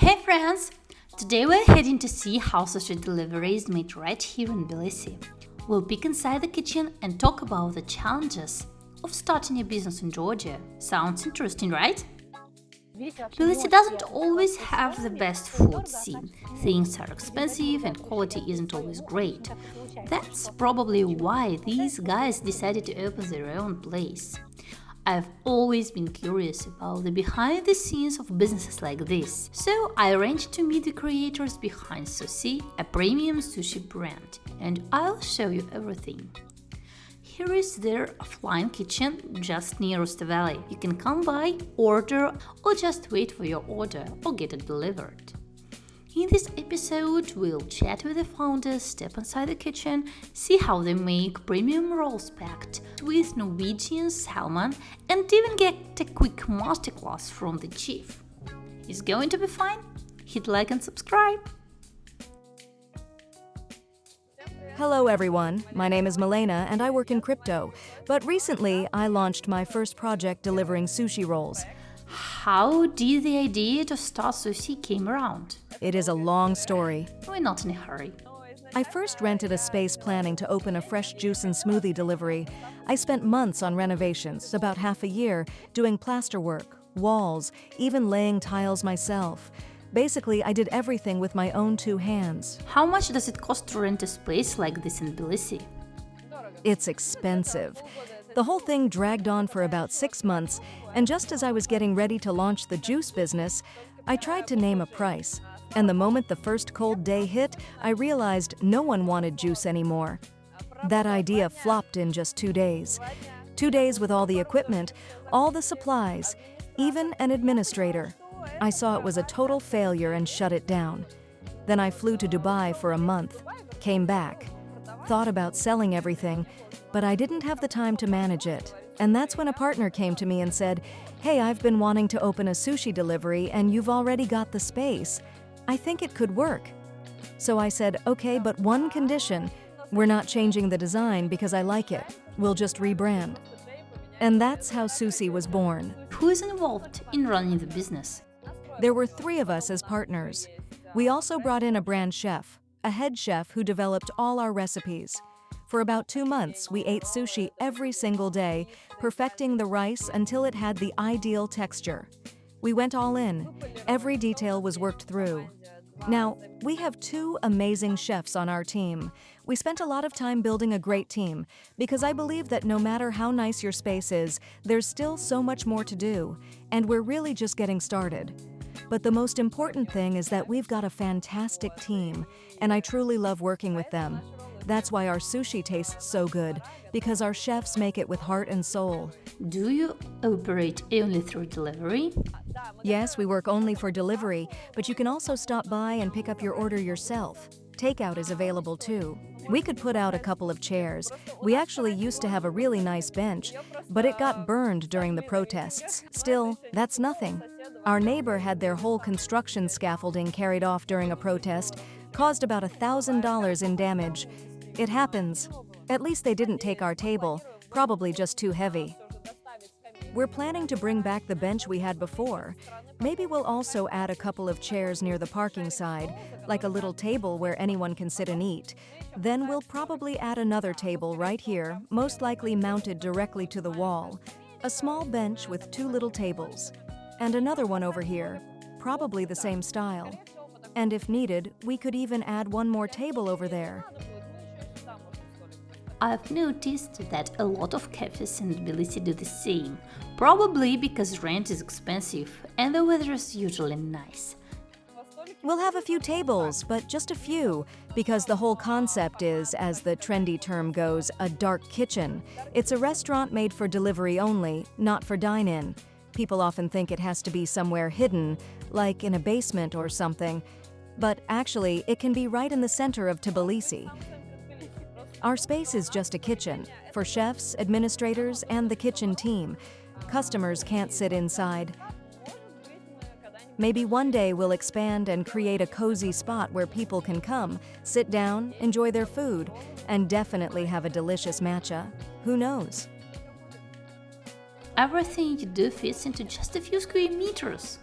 Hey friends! Today we're heading to see how sushi delivery is made right here in Tbilisi. We'll peek inside the kitchen and talk about the challenges of starting a business in Georgia. Sounds interesting, right? Tbilisi doesn't always have the best food scene. Things are expensive and quality isn't always great. That's probably why these guys decided to open their own place. I've always been curious about the behind the scenes of businesses like this, so I arranged to meet the creators behind Sussy, a premium sushi brand, and I'll show you everything. Here is their offline kitchen just near Rusta Valley. You can come by, order, or just wait for your order or get it delivered. In this episode, we'll chat with the founders, step inside the kitchen, see how they make premium rolls packed with Norwegian salmon, and even get a quick masterclass from the chief. It's going to be fun. Hit like and subscribe. Hello everyone, my name is Milena and I work in crypto, but recently I launched my first project delivering sushi rolls. How did the idea to start Sushi came around? It is a long story. We're not in a hurry. I first rented a space planning to open a fresh juice and smoothie delivery. I spent months on renovations, about half a year, doing plasterwork, walls, even laying tiles myself. Basically, I did everything with my own two hands. How much does it cost to rent a space like this in Tbilisi? It's expensive. The whole thing dragged on for about 6 months, and just as I was getting ready to launch the juice business, I tried to name a price. And the moment the first cold day hit, I realized no one wanted juice anymore. That idea flopped in just 2 days. 2 days with all the equipment, all the supplies, even an administrator. I saw it was a total failure and shut it down. Then I flew to Dubai for a month, came back, thought about selling everything, but I didn't have the time to manage it. And that's when a partner came to me and said, "Hey, I've been wanting to open a sushi delivery and you've already got the space. I think it could work." So I said, "Okay, but one condition. We're not changing the design because I like it. We'll just rebrand." And that's how Sussy was born. Who is involved in running the business? There were 3 of us as partners. We also brought in a brand chef, a head chef who developed all our recipes. For about 2 months, we ate sushi every single day, perfecting the rice until it had the ideal texture. We went all in. Every detail was worked through. Now, we have 2 amazing chefs on our team. We spent a lot of time building a great team because I believe that no matter how nice your space is, there's still so much more to do, and we're really just getting started. But the most important thing is that we've got a fantastic team, and I truly love working with them. That's why our sushi tastes so good, because our chefs make it with heart and soul. Do you operate only through delivery? Yes, we work only for delivery, but you can also stop by and pick up your order yourself. Takeout is available too. We could put out a couple of chairs. We actually used to have a really nice bench, but it got burned during the protests. Still, that's nothing. Our neighbor had their whole construction scaffolding carried off during a protest, caused about $1,000 in damage. It happens. At least they didn't take our table, probably just too heavy. We're planning to bring back the bench we had before. Maybe we'll also add a couple of chairs near the parking side, like a little table where anyone can sit and eat. Then we'll probably add another table right here, most likely mounted directly to the wall. A small bench with 2 little tables. And another one over here, probably the same style. And if needed, we could even add one more table over there. I've noticed that a lot of cafes in Tbilisi do the same, probably because rent is expensive and the weather is usually nice. We'll have a few tables, but just a few, because the whole concept is, as the trendy term goes, a dark kitchen. It's a restaurant made for delivery only, not for dine-in. People often think it has to be somewhere hidden, like in a basement or something, but actually it can be right in the center of Tbilisi. Our space is just a kitchen, for chefs, administrators, and the kitchen team. Customers can't sit inside. Maybe one day we'll expand and create a cozy spot where people can come, sit down, enjoy their food, and definitely have a delicious matcha. Who knows? Everything you do fits into just a few square meters.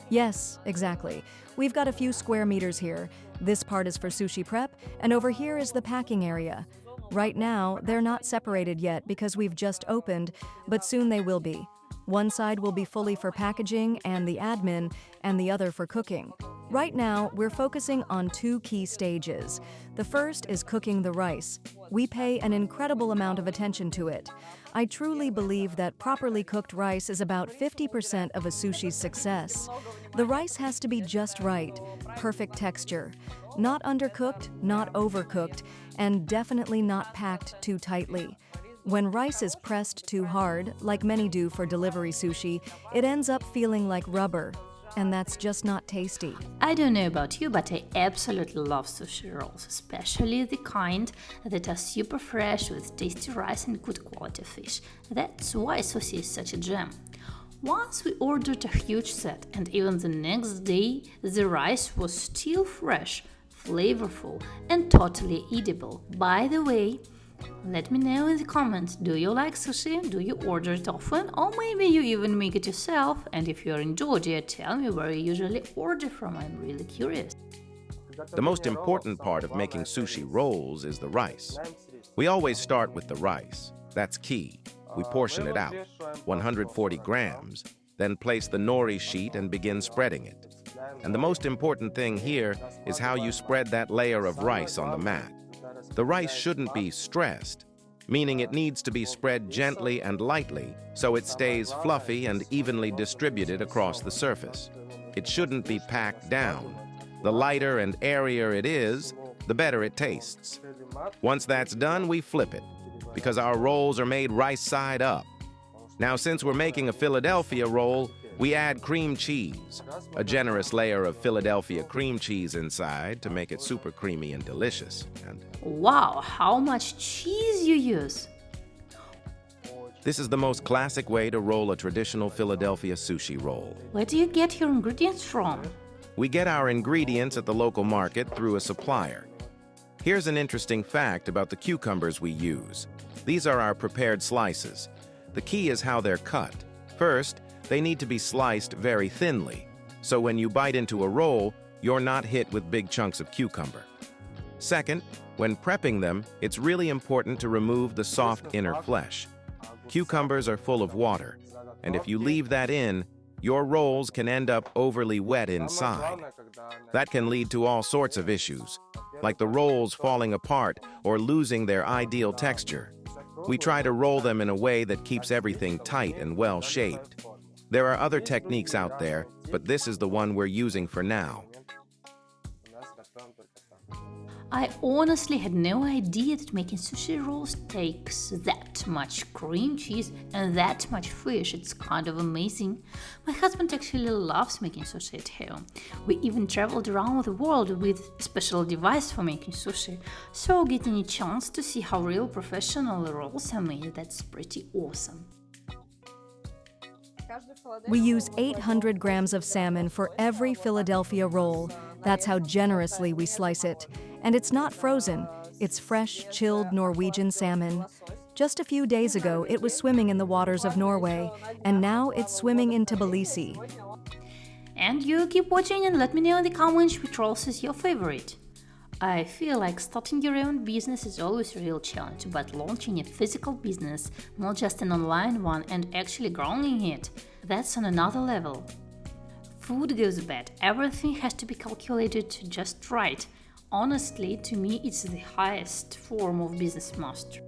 Yes, exactly. We've got a few square meters here. This part is for sushi prep, and over here is the packing area. Right now, they're not separated yet because we've just opened, but soon they will be. One side will be fully for packaging and the admin, and the other for cooking. Right now, we're focusing on two key stages. The first is cooking the rice. We pay an incredible amount of attention to it. I truly believe that properly cooked rice is about 50% of a sushi's success. The rice has to be just right, perfect texture. Not undercooked, not overcooked, and definitely not packed too tightly. When rice is pressed too hard, like many do for delivery sushi, it ends up feeling like rubber, and that's just not tasty. I don't know about you, but I absolutely love sushi rolls, especially the kind that are super fresh with tasty rice and good quality fish. That's why Sussy is such a gem. Once we ordered a huge set, and even the next day the rice was still fresh, flavorful, and totally edible. By the way, let me know in the comments, do you like sushi? Do you order it often? Or maybe you even make it yourself? And if you're in Georgia, tell me where you usually order from, I'm really curious. The most important part of making sushi rolls is the rice. We always start with the rice. That's key. We portion it out, 140 grams, then place the nori sheet and begin spreading it. And the most important thing here is how you spread that layer of rice on the mat. The rice shouldn't be stressed, meaning it needs to be spread gently and lightly so it stays fluffy and evenly distributed across the surface. It shouldn't be packed down. The lighter and airier it is, the better it tastes. Once that's done, we flip it, because our rolls are made rice side up. Now, since we're making a Philadelphia roll, we add cream cheese, a generous layer of Philadelphia cream cheese inside to make it super creamy and delicious. And wow, how much cheese you use! this is the most classic way to roll a traditional Philadelphia sushi roll. Where do you get your ingredients from? We get our ingredients at the local market through a supplier. Here's an interesting fact about the cucumbers we use. These are our prepared slices. The key is how they're cut. First, they need to be sliced very thinly, so when you bite into a roll, you're not hit with big chunks of cucumber. Second, when prepping them, it's really important to remove the soft inner flesh. Cucumbers are full of water, and if you leave that in, your rolls can end up overly wet inside. That can lead to all sorts of issues, like the rolls falling apart or losing their ideal texture. We try to roll them in a way that keeps everything tight and well-shaped. There are other techniques out there, but this is the one we're using for now. I honestly had no idea that making sushi rolls takes that much cream cheese and that much fish. It's kind of amazing. My husband actually loves making sushi at home. We even traveled around the world with a special device for making sushi. So getting a chance to see how real professional rolls are made, that's pretty awesome. We use 800 grams of salmon for every Philadelphia roll. That's how generously we slice it. And it's not frozen. It's fresh, chilled Norwegian salmon. Just a few days ago, it was swimming in the waters of Norway, and now it's swimming in Tbilisi. And you keep watching and let me know in the comments which rolls is your favorite. I feel like starting your own business is always a real challenge, but launching a physical business, not just an online one, and actually growing it, that's on another level. Food goes bad, everything has to be calculated just right. Honestly, to me, it's the highest form of business mastery.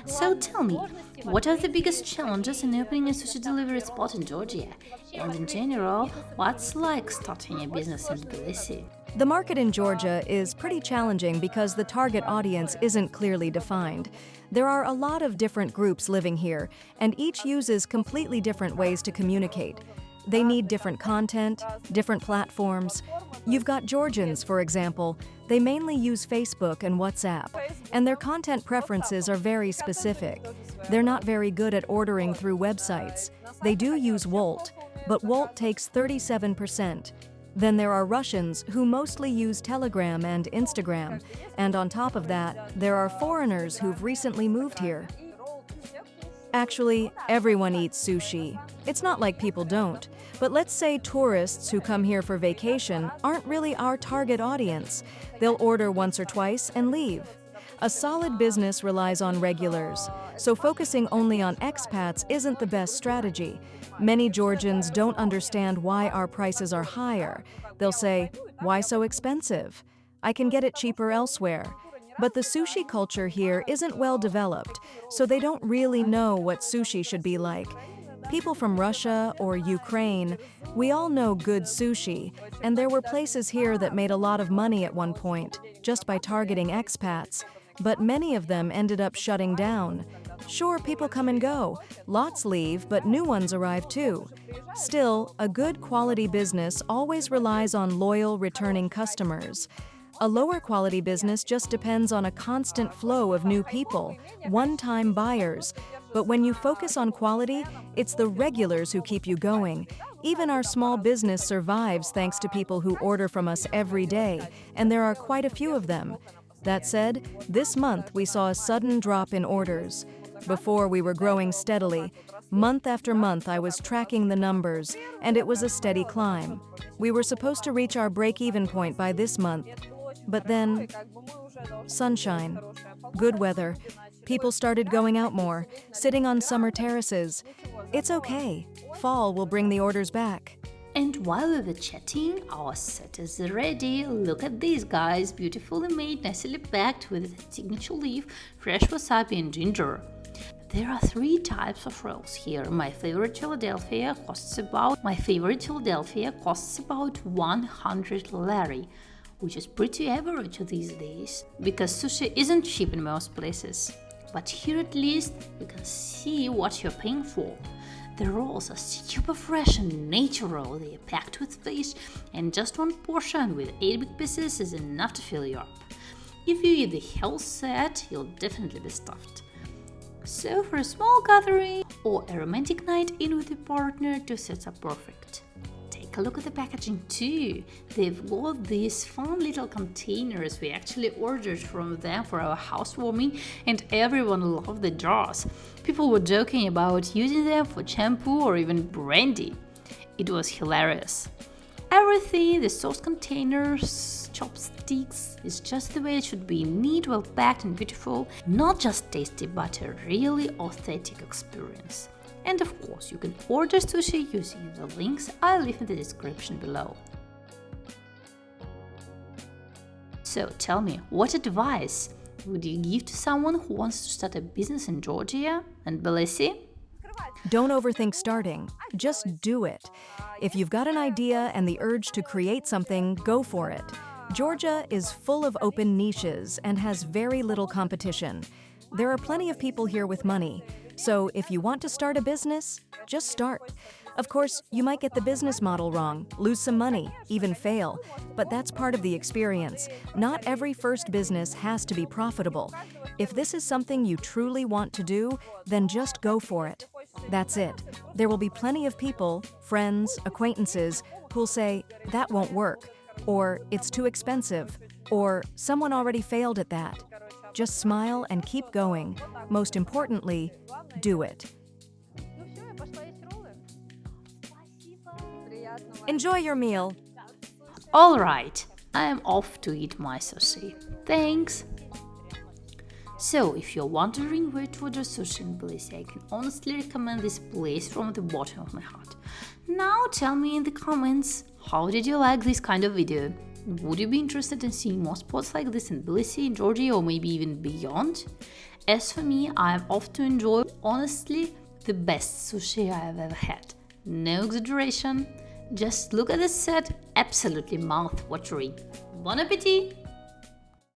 So tell me, what are the biggest challenges in opening a sushi delivery spot in Georgia? And in general, what's like starting a business in Tbilisi? The market in Georgia is pretty challenging because the target audience isn't clearly defined. There are a lot of different groups living here, and each uses completely different ways to communicate. They need different content, different platforms. You've got Georgians, for example. They mainly use Facebook and WhatsApp, and their content preferences are very specific. They're not very good at ordering through websites. They do use Wolt, but Wolt takes 37%. Then there are Russians who mostly use Telegram and Instagram, and on top of that, there are foreigners who've recently moved here. Actually, everyone eats sushi. It's not like people don't. But let's say tourists who come here for vacation aren't really our target audience. They'll order once or twice and leave. A solid business relies on regulars, so focusing only on expats isn't the best strategy. Many Georgians don't understand why our prices are higher. They'll say, "Why so expensive? I can get it cheaper elsewhere." But the sushi culture here isn't well developed, so they don't really know what sushi should be like. People from Russia or Ukraine, we all know good sushi, and there were places here that made a lot of money at one point, just by targeting expats, but many of them ended up shutting down. Sure, people come and go, lots leave, but new ones arrive too. Still, a good quality business always relies on loyal, returning customers. A lower quality business just depends on a constant flow of new people, one-time buyers. But when you focus on quality, it's the regulars who keep you going. Even our small business survives thanks to people who order from us every day, and there are quite a few of them. That said, this month we saw a sudden drop in orders. Before, we were growing steadily. Month after month, I was tracking the numbers, and it was a steady climb. We were supposed to reach our break-even point by this month. But then, sunshine, good weather, people started going out more, sitting on summer terraces. It's okay. Fall will bring the orders back. And while we were chatting, our set is ready. Look at these guys, beautifully made, nicely packed with a signature leaf, fresh wasabi and ginger. There are 3 types of rolls here. My favorite Philadelphia costs about 100 lari, which is pretty average these days, because sushi isn't cheap in most places. But here at least you can see what you're paying for. The rolls are super fresh and natural. They are packed with fish, and just one portion with 8 big pieces is enough to fill you up. If you eat the whole set, you'll definitely be stuffed. So for a small gathering or a romantic night in with your partner, 2 sets are perfect. Take a look at the packaging too. They've got these fun little containers. We actually ordered from them for our housewarming, and everyone loved the jars. People were joking about using them for shampoo or even brandy. It was hilarious. Everything, the sauce containers, chopsticks, is just the way it should be, neat, well packed and beautiful. Not just tasty, but a really authentic experience. And of course, you can order sushi using the links I'll leave in the description below. So tell me, what advice would you give to someone who wants to start a business in Georgia and Tbilisi? Don't overthink starting, just do it. If you've got an idea and the urge to create something, go for it. Georgia is full of open niches and has very little competition. There are plenty of people here with money, so if you want to start a business, just start. Of course, you might get the business model wrong, lose some money, even fail, but that's part of the experience. Not every first business has to be profitable. If this is something you truly want to do, then just go for it. That's it. There will be plenty of people, friends, acquaintances, who'll say, "That won't work," or "It's too expensive," or "Someone already failed at that." Just smile and keep going. Most importantly, do it. Enjoy your meal. Alright, I am off to eat my sushi. Thanks! So, if you're wondering where to order sushi in Tbilisi, I can honestly recommend this place from the bottom of my heart. Now tell me in the comments, how did you like this kind of video? Would you be interested in seeing more spots like this in Tbilisi, in Georgia, or maybe even beyond? As for me, I am off to enjoy, honestly, the best sushi I have ever had. No exaggeration. Just look at this set, absolutely mouth-watering. Bon appétit!